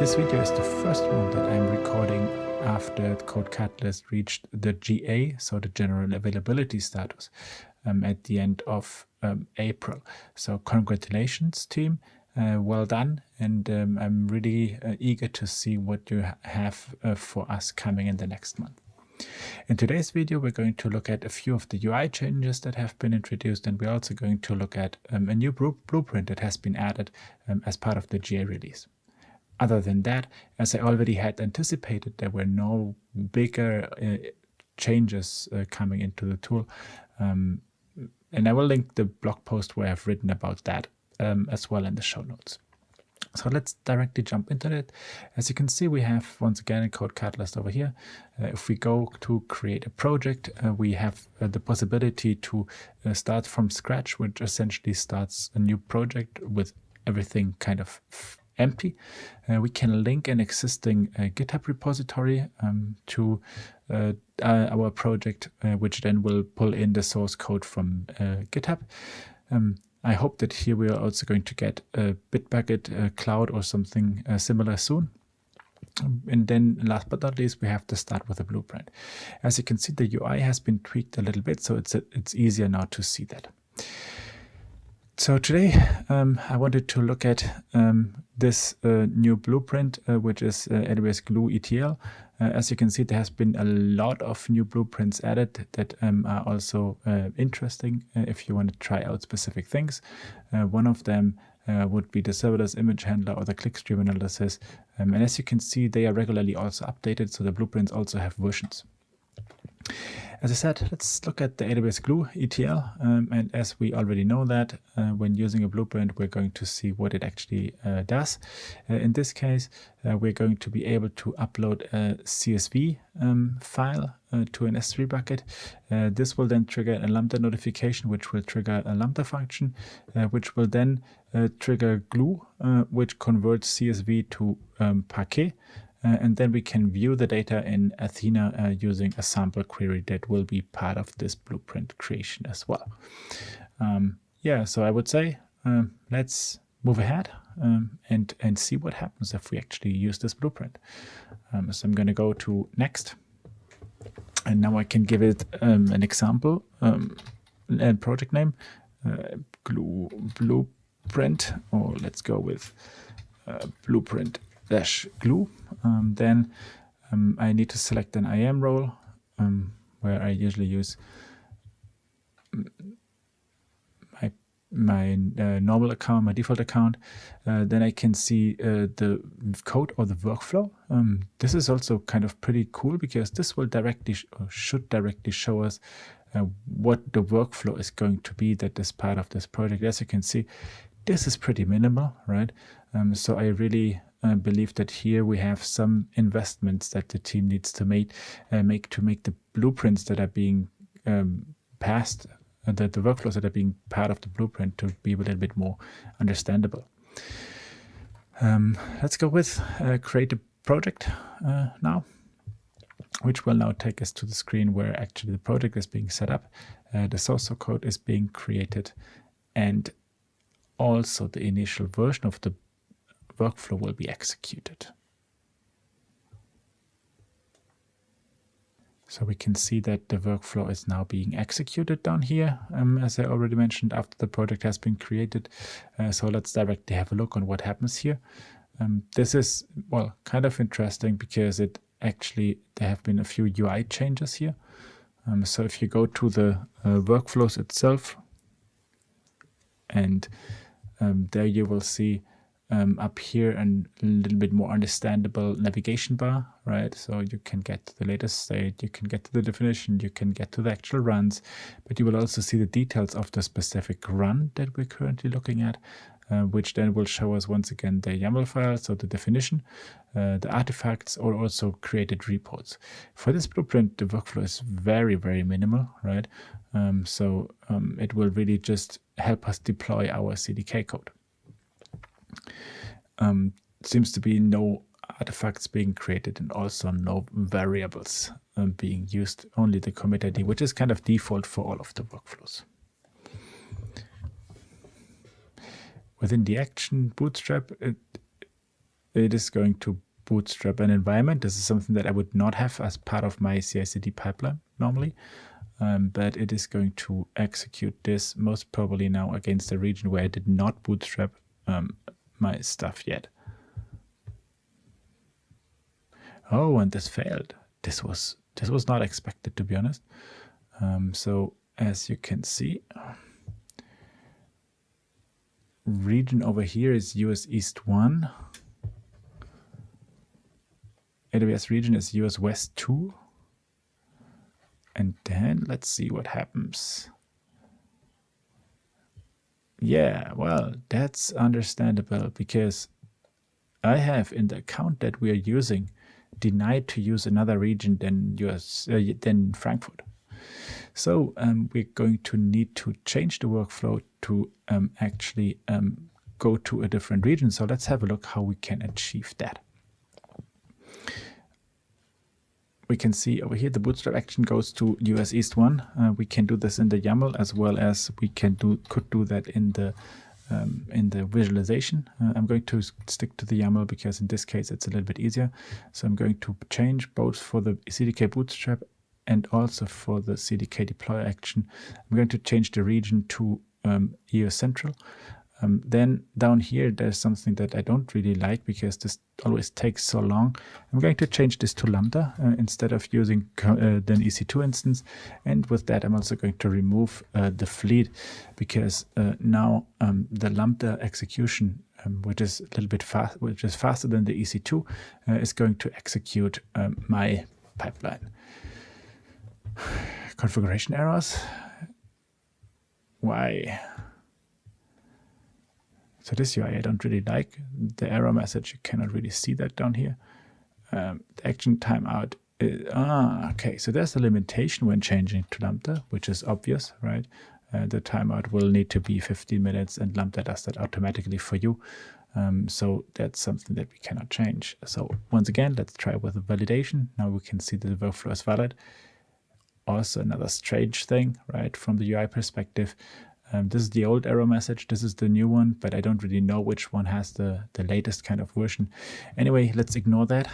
This video is the first one that I'm recording after CodeCatalyst reached the GA, so the general availability status, at the end of April. So congratulations, team. Well done, and I'm really eager to see what you have for us coming in the next month. In today's video, we're going to look at a few of the UI changes that have been introduced, and we're also going to look at a new blueprint that has been added as part of the GA release. Other than that, as I already had anticipated, there were no bigger changes coming into the tool. And I will link the blog post where I've written about that as well in the show notes. So let's directly jump into it. As you can see, we have once again a CodeCatalyst over here. If we go to create a project, we have the possibility to start from scratch, which essentially starts a new project with everything kind of empty. We can link an existing GitHub repository to our project, which then will pull in the source code from GitHub. I hope that here we are also going to get a Bitbucket cloud or something similar soon. And then last but not least, we have to start with a blueprint. As you can see, the UI has been tweaked a little bit, so it's easier now to see that. So today I wanted to look at this new blueprint, which is AWS Glue ETL. As you can see, there has been a lot of new blueprints added that are also interesting if you want to try out specific things. One of them would be the serverless image handler or the clickstream analysis. And as you can see, they are regularly also updated, so the blueprints also have versions. As I said, let's look at the AWS Glue ETL. And as we already know that when using a blueprint, we're going to see what it actually does. In this case, we're going to be able to upload a CSV file to an S3 bucket. This will then trigger a Lambda notification, which will trigger a Lambda function, which will then trigger Glue, which converts CSV to Parquett. And then we can view the data in Athena using a sample query that will be part of this blueprint creation as well. Yeah, so I would say let's move ahead and see what happens if we actually use this blueprint. So I'm going to go to next. And now I can give it an example and project name, Glue blueprint, or let's go with blueprint-glue. Then I need to select an IAM role where I usually use my normal account, my default account. Then I can see the code or the workflow. This is also kind of pretty cool because this will directly should directly show us what the workflow is going to be that is part of this project. As you can see, this is pretty minimal, right? So I really believe that here we have some investments that the team needs to make to make the blueprints that are being passed, the workflows that are being part of the blueprint to be a little bit more understandable. Let's go with create a project now, which will now take us to the screen where actually the project is being set up, the source code is being created, and also the initial version of the workflow will be executed. So we can see that the workflow is now being executed down here, as I already mentioned, after the project has been created. So let's directly have a look on what happens here. This is, well, kind of interesting because it actually, there have been a few UI changes here. So if you go to the workflows itself, and there you will see up here and a little bit more understandable navigation bar, right? So you can get to the latest state, you can get to the definition, you can get to the actual runs, but you will also see the details of the specific run that we're currently looking at, which then will show us once again the YAML file, so the definition, the artifacts, or also created reports. For this blueprint, the workflow is very, very minimal, right? So it will really just help us deploy our CDK code. Seems to be no artifacts being created and also no variables being used, only the commit ID, which is kind of default for all of the workflows. Within the action bootstrap, it is going to bootstrap an environment. This is something that I would not have as part of my CI/CD pipeline normally, but it is going to execute this most probably now against a region where I did not bootstrap my stuff yet. Oh, and this failed. This was not expected, to be honest. So as you can see, region over here is US East 1. AWS region is US West 2. And then let's see what happens. Yeah, well, that's understandable because I have in the account that we are using denied to use another region than than Frankfurt. So we're going to need to change the workflow to actually go to a different region. So let's have a look how we can achieve that. We can see over here the bootstrap action goes to US East 1. We can do this in the YAML as well as we could do that in the visualization. I'm going to stick to the YAML because in this case it's a little bit easier. So I'm going to change both for the CDK bootstrap and also for the CDK deploy action. I'm going to change the region to EU Central. Then down here, there's something that I don't really like because this always takes so long. I'm going to change this to Lambda instead of using the EC2 instance. And with that, I'm also going to remove the fleet because now the Lambda execution, which is a little bit fast, which is faster than the EC2, is going to execute my pipeline. Configuration errors. Why? So this UI I don't really like. The error message, you cannot really see that down here. The action timeout. Okay, so there's a limitation when changing to Lambda, which is obvious, right? The timeout will need to be 15 minutes and Lambda does that automatically for you. So that's something that we cannot change. So once again, let's try with the validation. Now we can see that the workflow is valid. Also another strange thing, right, from the UI perspective. This is the old error message. This is the new one, but I don't really know which one has the latest kind of version. Anyway, let's ignore that.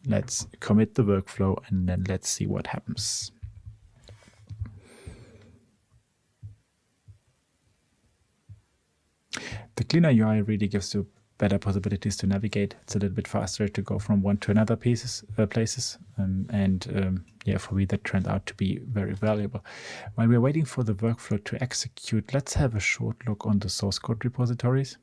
Let's commit the workflow and then let's see what happens. The cleaner UI really gives you better possibilities to navigate. It's a little bit faster to go from one to another places. Yeah, for me that turned out to be very valuable. While we're waiting for the workflow to execute, let's have a short look on the source code repositories.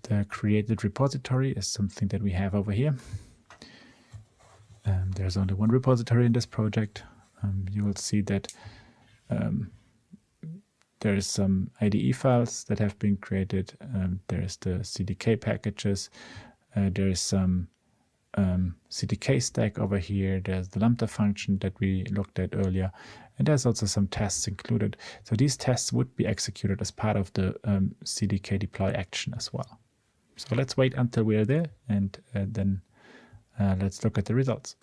The created repository is something that we have over here. There's only one repository in this project. You will see that there is some IDE files that have been created. There's the CDK packages. There is some CDK stack over here. There's the Lambda function that we looked at earlier. And there's also some tests included. So these tests would be executed as part of the CDK deploy action as well. So let's wait until we are there and then let's look at the results.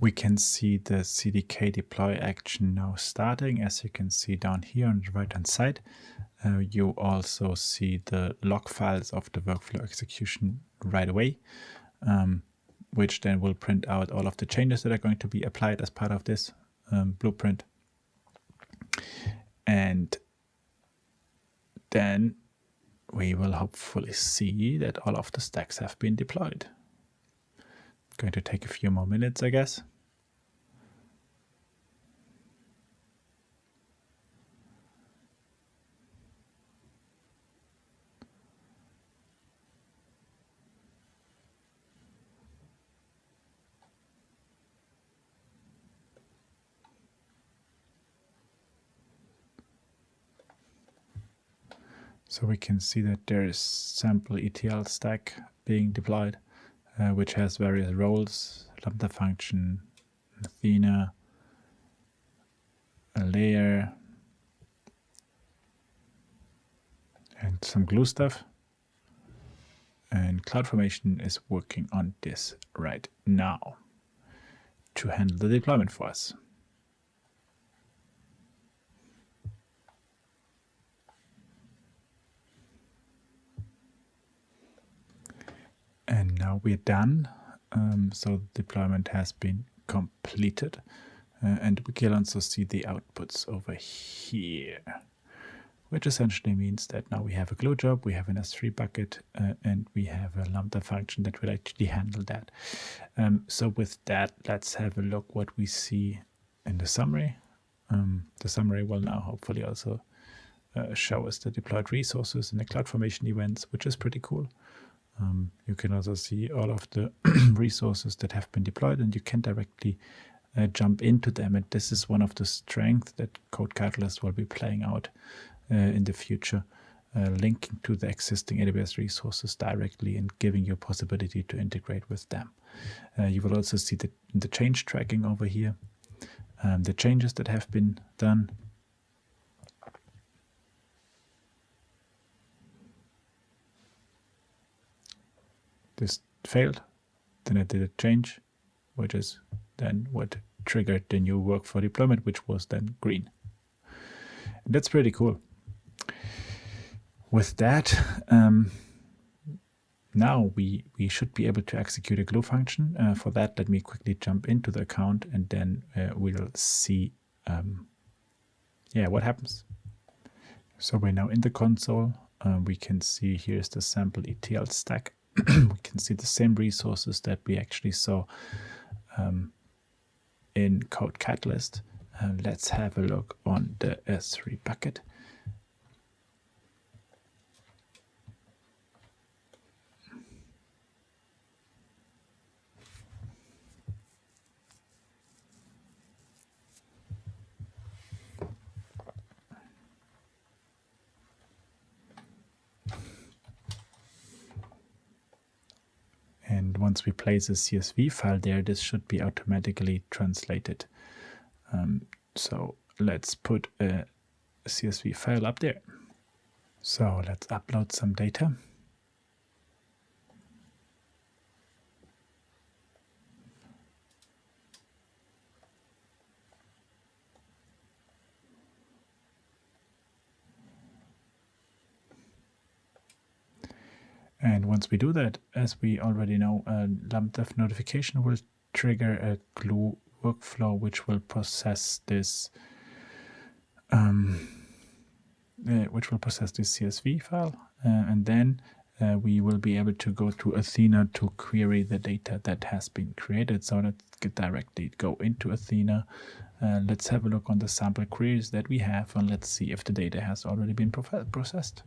We can see the CDK deploy action now starting. As you can see down here on the right hand side, you also see the log files of the workflow execution right away, which then will print out all of the changes that are going to be applied as part of this blueprint. And then we will hopefully see that all of the stacks have been deployed. Going to take a few more minutes, I guess. So we can see that there is sample ETL stack being deployed, which has various roles, Lambda function, Athena, a layer, and some Glue stuff. And CloudFormation is working on this right now to handle the deployment for us. now we're done. So the deployment has been completed. And we can also see the outputs over here, which essentially means that now we have a Glue job, we have an S3 bucket, and we have a Lambda function that will actually handle that. So with that, let's have a look what we see in the summary. The summary will now hopefully also show us the deployed resources and the CloudFormation events, which is pretty cool. You can also see all of the resources that have been deployed, and you can directly jump into them. And this is one of the strengths that CodeCatalyst will be playing out in the future, linking to the existing AWS resources directly and giving you a possibility to integrate with them. You will also see the change tracking over here, the changes that have been done. This failed, then I did a change, which is then what triggered the new workflow deployment, which was then green. And that's pretty cool. With that, now we should be able to execute a Glue function. For that, let me quickly jump into the account, and then we'll see what happens. So we're now in the console. We can see here's the sample ETL stack. We can see the same resources that we actually saw in CodeCatalyst. Let's have a look on the S3 bucket. And once we place a CSV file there, this should be automatically translated. So let's put a CSV file up there. So let's upload some data. And once we do that, as we already know, a Lambda notification will trigger a Glue workflow, which will process this, CSV file, and then we will be able to go to Athena to query the data that has been created. So let's directly go into Athena. Let's have a look on the sample queries that we have, and let's see if the data has already been processed.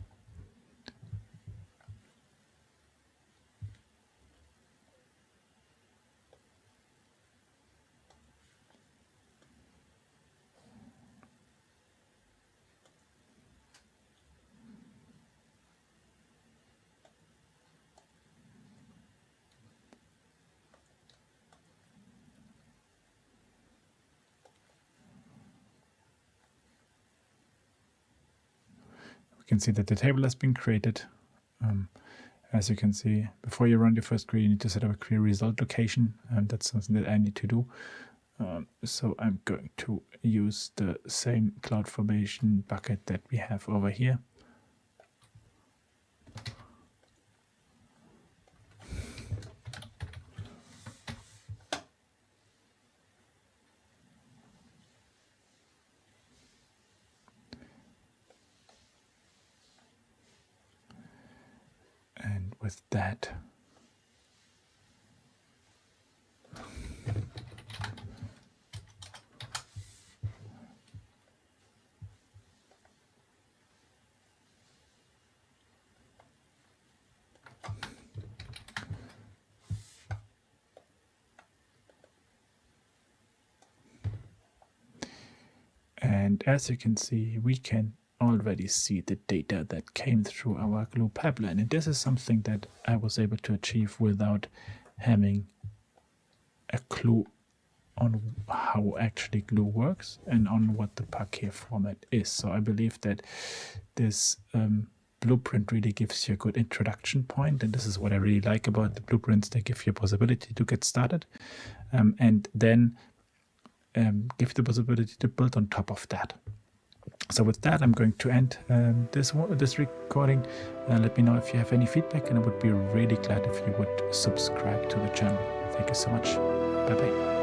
You can see that the table has been created. As you can see, before you run your first query, you need to set up a query result location, and that's something that I need to do. So I'm going to use the same CloudFormation bucket that we have over here. And with that, and as you can see, we can already see the data that came through our Glue pipeline. And this is something that I was able to achieve without having a clue on how actually Glue works and on what the Parquett format is. So I believe that this blueprint really gives you a good introduction point, and this is what I really like about the blueprints. They give you a possibility to get started, and then give the possibility to build on top of that. So with that, I'm going to end this recording. Let me know if you have any feedback, and I would be really glad if you would subscribe to the channel. Thank you so much. Bye-bye.